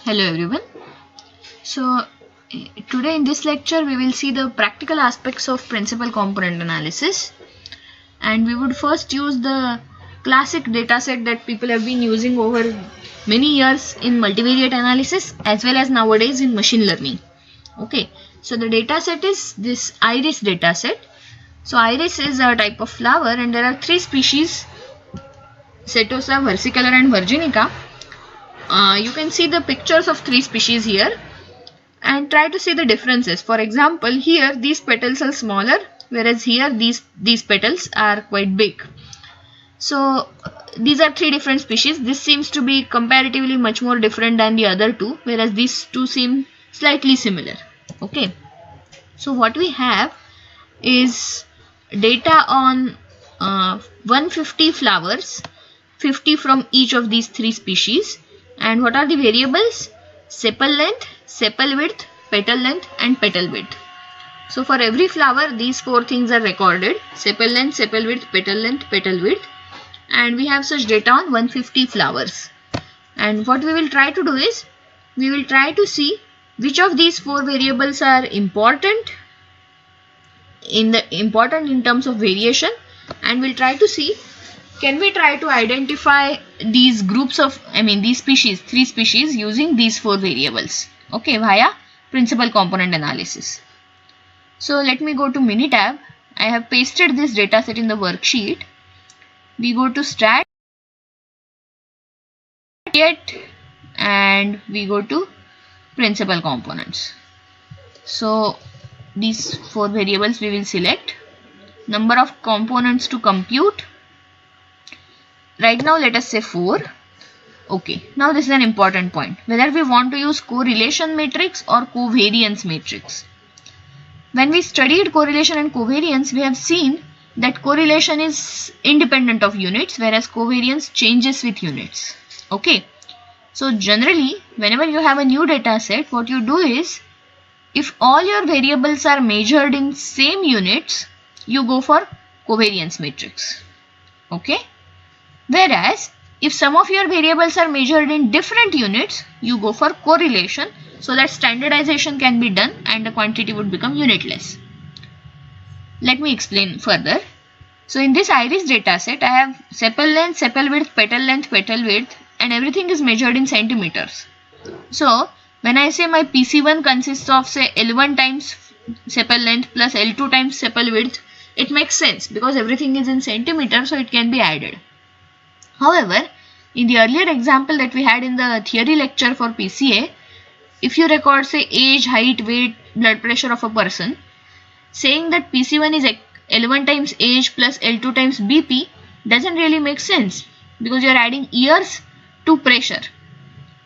Hello everyone. So today in this lecture we will see the practical aspects of principal component analysis, and we would first use the classic dataset that people have been using over many years in multivariate analysis as well as nowadays in machine learning. Okay, so the dataset is this iris dataset. So iris is a type of flower and there are three species: Setosa, versicolor and virginica. You can see the pictures of three species here and try to see the differences. For example, here these petals are smaller, whereas here these petals are quite big. So these are three different species. This seems to be comparatively much more different than the other two, whereas these two seem slightly similar. Okay, so what we have is data on 150 flowers, 50 from each of these three species. And what are the variables? Sepal length, sepal width, petal length and petal width. So for every flower these four things are recorded: sepal length, sepal width, petal width, and we have such data on 150 flowers. And what we will try to do is, we will try to see which of these four variables are important in terms of variation, and we'll try to see, can we try to identify these groups of, these species, three species, using these four variables, okay, via principal component analysis. So let me go to Minitab. I have pasted this dataset in the worksheet. We go to Stat and we go to principal components. So these four variables we will select. Number of components to compute. Right now let us say 4. Okay, now this is an important point, whether we want to use correlation matrix or covariance matrix. When we studied correlation and covariance, we have seen that correlation is independent of units, whereas covariance changes with units. Okay, so generally whenever you have a new data set, what you do is, if all your variables are measured in same units, you go for covariance matrix. Okay, whereas if some of your variables are measured in different units, you go for correlation, so that standardization can be done and the quantity would become unitless. Let me explain further. So in this iris dataset, I have sepal length, sepal width, petal width, and everything is measured in centimeters. So when I say my PC1 consists of, say, L1 times sepal length plus L2 times sepal width, it makes sense because everything is in centimeters, so it can be added. However, in the earlier example that we had in the theory lecture for PCA, if you record, say, age, height, weight, blood pressure of a person, saying that PC1 is L1 times age plus L2 times BP doesn't really make sense because you are adding years to pressure.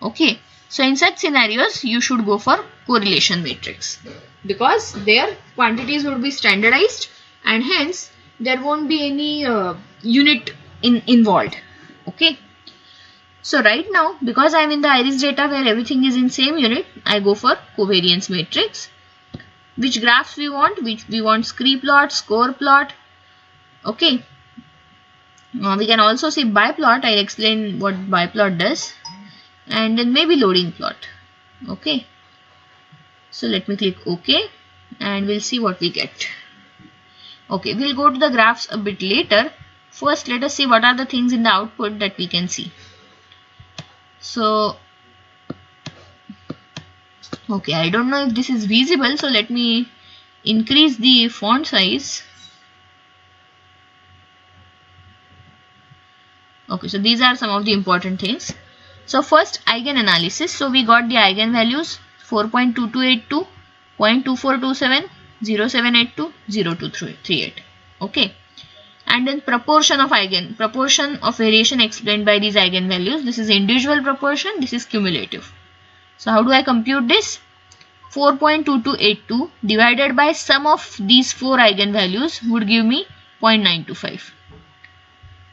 Okay, so in such scenarios you should go for correlation matrix because their quantities would be standardized and hence there won't be any unit involved. Okay, so right now, because I am in the iris data where everything is in same unit, I go for covariance matrix. Which graphs we want? We want scree plot, score plot. Okay, we can also see biplot. I'll explain what biplot does, and then maybe loading plot. Okay, so let me click OK and we'll see what we get. Okay, we'll go to the graphs a bit later. First, let us see what are the things in the output that we can see. So, okay, I don't know if this is visible, so let me increase the font size. Okay, so these are some of the important things. So first, eigen analysis. So we got the eigenvalues 4.2282, 0.2427, 0782, 0238. Okay. And then proportion of variation explained by these eigenvalues. This is individual proportion, this is cumulative. So how do I compute this? 4.2282 divided by sum of these four eigenvalues would give me 0.925.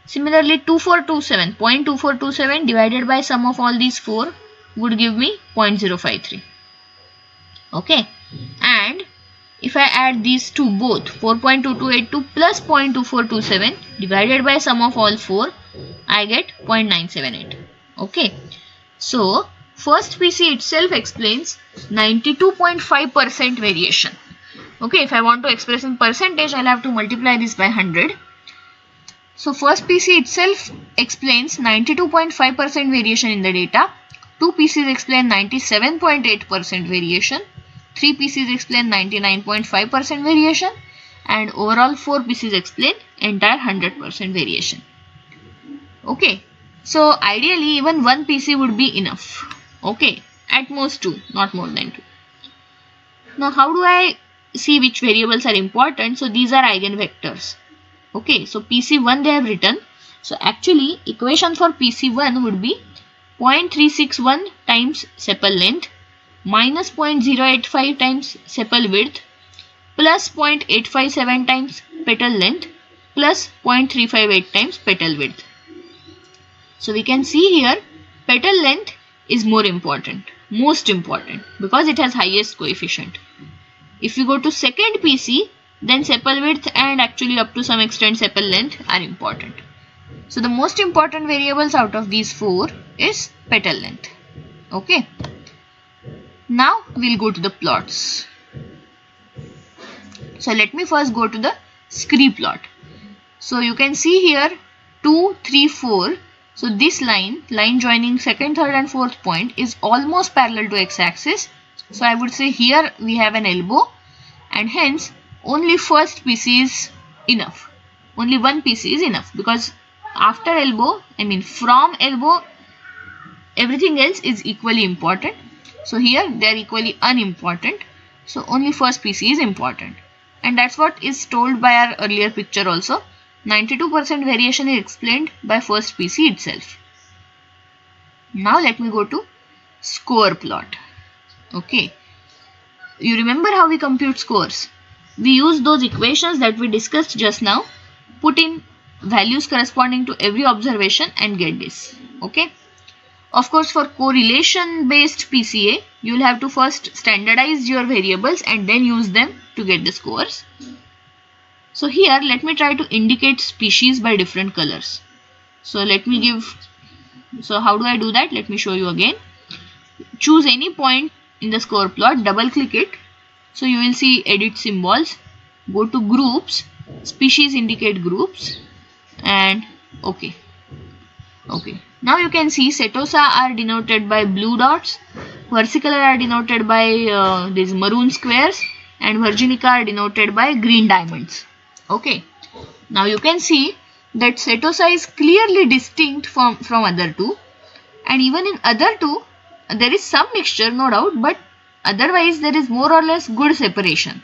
Similarly, 0.2427 divided by sum of all these four would give me 0.053. Okay, and if I add these two both, 4.2282 plus 0.2427 divided by sum of all four, I get 0.978. Okay, so first PC itself explains 92.5% variation. Okay, if I want to express in percentage, I'll have to multiply this by 100. So first PC itself explains 92.5% variation in the data. 2 PCs explain 97.8% variation. 3 PCs explain 99.5% variation. And overall 4 PCs explain entire 100% variation. Okay, so ideally even 1 PC would be enough. Okay, at most 2, not more than 2. Now how do I see which variables are important? So these are eigenvectors. Okay, so PC1 they have written. So actually equation for PC1 would be 0.361 times sepal length minus 0.085 times sepal width plus 0.857 times petal length plus 0.358 times petal width. So we can see here petal length is more important, most important, because it has highest coefficient. If you go to second PC, then sepal width and actually up to some extent sepal length are important. So the most important variables out of these 4 is petal length. Okay. Now we'll go to the plots. So let me first go to the scree plot. So you can see here 2, 3, 4. So this line joining second, third and fourth point is almost parallel to x-axis. So I would say here we have an elbow and hence only first PC is enough. Only one PC is enough, because after elbow, from elbow, everything else is equally important. So here they are equally unimportant. So only first PC is important. And that's what is told by our earlier picture also. 92% variation is explained by first PC itself. Now let me go to score plot. Okay. You remember how we compute scores? We use those equations that we discussed just now, put in values corresponding to every observation and get this. Okay. Of course, for correlation based PCA, you will have to first standardize your variables and then use them to get the scores. So here let me try to indicate species by different colors. So how do I do that? Let me show you again. Choose any point in the score plot, double click it. So you will see edit symbols. Go to groups, species indicate groups, and okay. Now you can see Setosa are denoted by blue dots, versicolor are denoted by these maroon squares, and Virginica are denoted by green diamonds. Okay. Now you can see that Setosa is clearly distinct from other two, and even in other two there is some mixture, no doubt, but otherwise there is more or less good separation.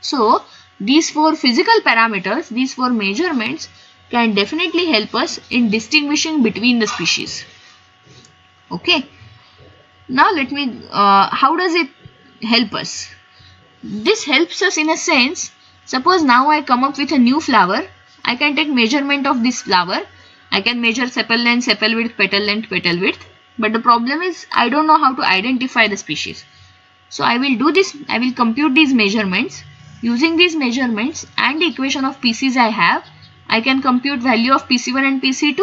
So these 4 physical parameters, these 4 measurements can definitely help us in distinguishing between the species. Okay. Now let me, how does it help us? This helps us in a sense. Suppose now I come up with a new flower. I can take measurement of this flower. I can measure sepal length, sepal width, petal length, petal width. But the problem is I don't know how to identify the species. So I will do this. I will compute these measurements. Using these measurements and the equation of PCs I have, I can compute value of PC1 and PC2.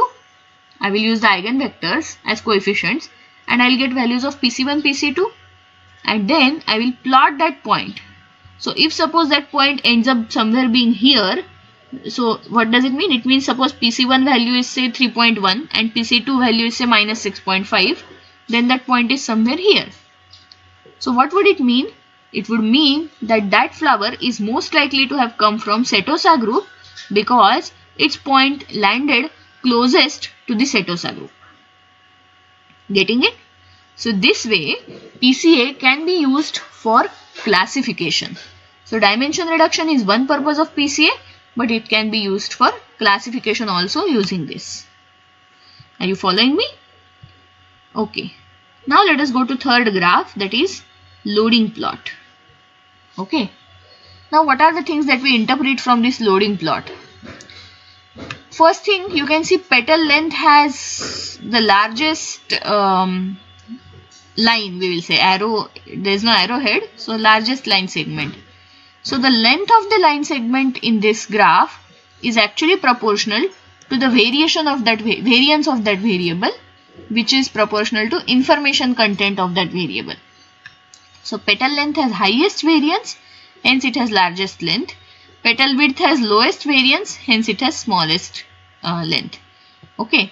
I will use the eigenvectors as coefficients and I will get values of PC1, PC2, and then I will plot that point. So if suppose that point ends up somewhere being here, so what does it mean? It means suppose PC1 value is say 3.1 and PC2 value is say minus 6.5, then that point is somewhere here. So what would it mean? It would mean that that flower is most likely to have come from Setosa group because its point landed closest to the Setosa group. Getting it? So this way PCA can be used for classification. So dimension reduction is one purpose of PCA, but it can be used for classification also using this. Are you following me? Okay. Now let us go to third graph, that is loading plot. Okay. Now what are the things that we interpret from this loading plot? First thing, you can see petal length has the largest line, we will say arrow, there is no arrowhead, so largest line segment. So the length of the line segment in this graph is actually proportional to the variation of that variance of that variable which is proportional to information content of that variable. So petal length has highest variance, hence it has largest length. Petal width has lowest variance, hence it has smallest length. Okay.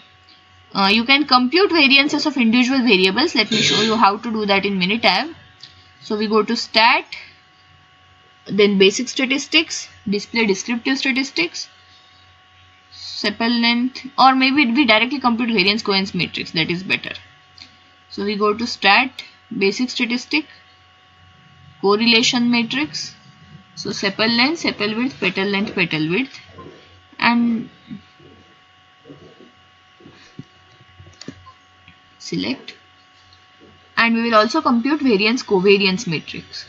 You can compute variances of individual variables. Let me show you how to do that in Minitab. So we go to stat, then basic statistics, display descriptive statistics, sepal length, or maybe we directly compute variance covariance matrix, that is better. So we go to stat, basic statistic, correlation matrix. So sepal length, sepal width, petal length, petal width, and select, and we will also compute variance covariance matrix.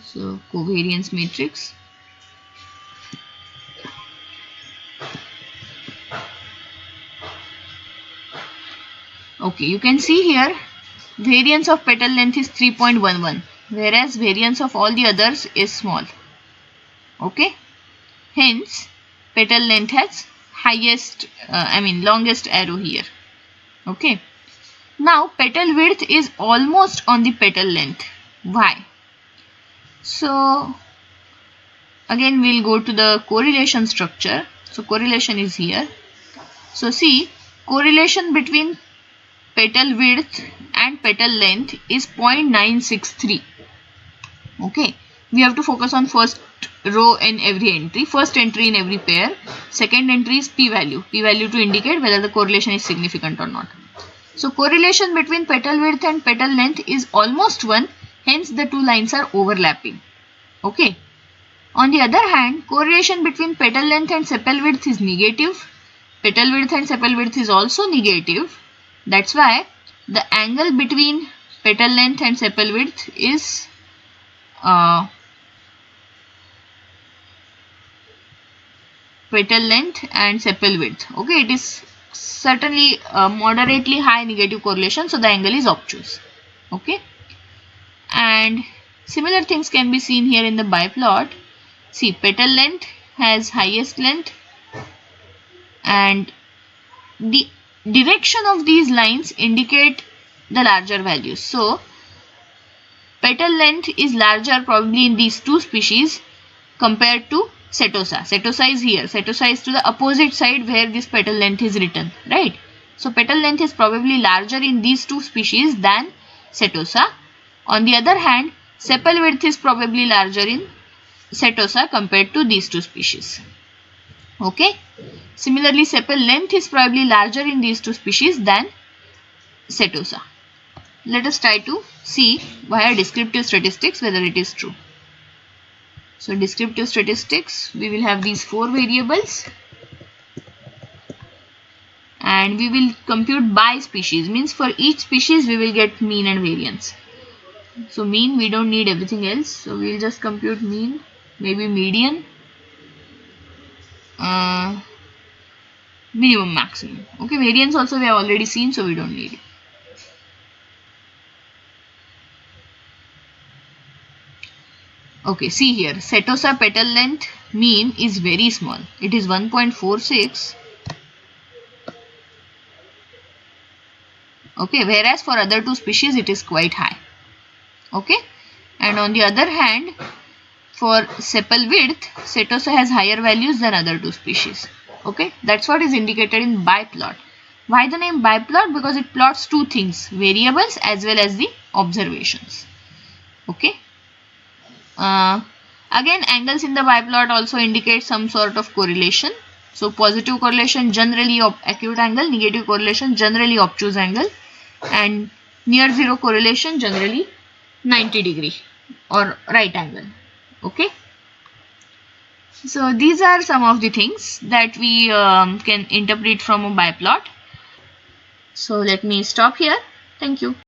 So covariance matrix, okay, you can see here variance of petal length is 3.11, whereas variance of all the others is small. Okay, hence petal length has highest longest arrow here. Okay, now petal width is almost on the petal length. Why? So again we'll go to the correlation structure. So correlation is here. So see, correlation between petal width and petal length is 0.963. Okay, we have to focus on first row in every entry, first entry in every pair, second entry is p-value to indicate whether the correlation is significant or not. So correlation between petal width and petal length is almost 1, hence the two lines are overlapping. Okay. On the other hand, correlation between petal length and sepal width is negative. Petal width and sepal width is also negative. That's why the angle between petal length and sepal width is petal length and sepal width. Okay, it is certainly moderately high negative correlation, so the angle is obtuse. Okay, and similar things can be seen here in the biplot. See, petal length has highest length, and the direction of these lines indicate the larger values. So petal length is larger probably in these two species compared to setosa. Setosa is here. Setosa is to the opposite side where this petal length is written, right? So petal length is probably larger in these two species than setosa. On the other hand, sepal width is probably larger in setosa compared to these two species. Okay. Similarly, sepal length is probably larger in these two species than setosa. Let us try to see via descriptive statistics whether it is true. So descriptive statistics, we will have these 4 variables and we will compute by species, means for each species we will get mean and variance. So mean, we don't need everything else, so we will just compute mean, maybe median, minimum, maximum. Okay, variance also we have already seen, so we don't need it. Okay, see here, setosa petal length mean is very small. It is 1.46. Okay, whereas for other two species it is quite high. Okay, and on the other hand, for sepal width, setosa has higher values than other two species. Okay, that's what is indicated in biplot. Why the name biplot? Because it plots two things, variables as well as the observations. Okay. Again, angles in the biplot also indicate some sort of correlation. So positive correlation generally acute angle, negative correlation generally obtuse angle, and near zero correlation generally 90 degree or right angle. Okay. So these are some of the things that we can interpret from a biplot. So let me stop here. Thank you.